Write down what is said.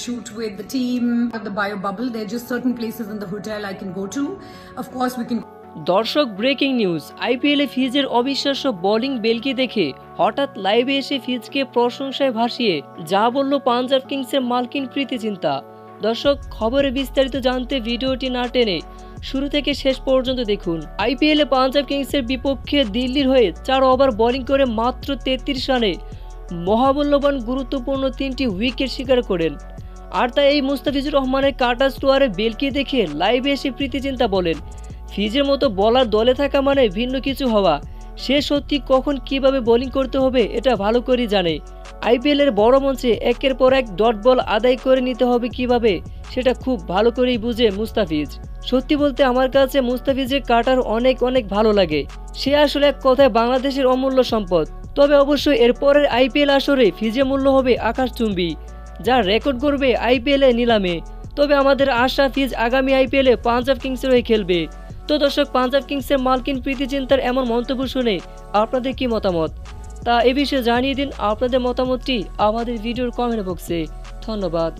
shoot with the team at the bio bubble. There are just certain places in the hotel I can go to. Of course, we can. দর্শক breaking news, আইপিএলে ফিজের অবিশ্বাস্য bowling বেলকি দেখে হঠাৎ লাইভে এসে ফিজকে প্রশংসায় ভাসিয়ে যা বলল পাঞ্জাব কিংসের মালকিন প্রীতি চিন্তা। দর্শক, খবরে বিস্তারিত জানতে ভিডিওটি না টেনে শুরু থেকে শেষ পর্যন্ত দেখুন। আইপিএলে পাঞ্জাব কিংসের বিপক্ষে দিল্লির হয়ে 4 ওভার বোলিং করে মাত্র 33 রানে মহামূল্যবান গুরুত্বপূর্ণ 3টি উইকেট শিকার করেন। আর তাই এই মুস্তাফিজুর রহমানের কাটা স্টোয়ারে বেলকি দেখে লাইভে এসে প্রীতি চিন্তা বলেন, ফিজের মতো বলার দলে থাকা মানে ভিন্ন কিছু হওয়া। সে সত্যি কখন কিভাবে বোলিং করতে হবে এটা ভালো করেই জানে। আইপিএলের বড় মঞ্চে একের পর এক ডট বল আদায় করে নিতে হবে কিভাবে, সেটা খুব ভালো করেই বুঝে মুস্তাফিজ। সত্যি বলতে আমার কাছে মুস্তাফিজের কাটার অনেক ভালো লাগে। সে আসলে এক কথায় বাংলাদেশের অমূল্য সম্পদ। তবে অবশ্যই এরপরের আইপিএল আসরে ফিজের মূল্য হবে আকাশচুম্বী, যা রেকর্ড করবে আইপিএলে নিলামে। তবে আমাদের আশা ফিজ আগামী আইপিএলে পাঞ্জাব কিংসের হয়ে খেলবে। তো দর্শক, পাঞ্জাব কিংসের মালকিন প্রীতি চিন্তার এমন মন্তব্য শুনে আপনাদের কি মতামত, তা এ বিষয়ে জানিয়ে দিন আপনাদের মতামতটি আমাদের ভিডিওর কমেন্ট বক্সে। ধন্যবাদ।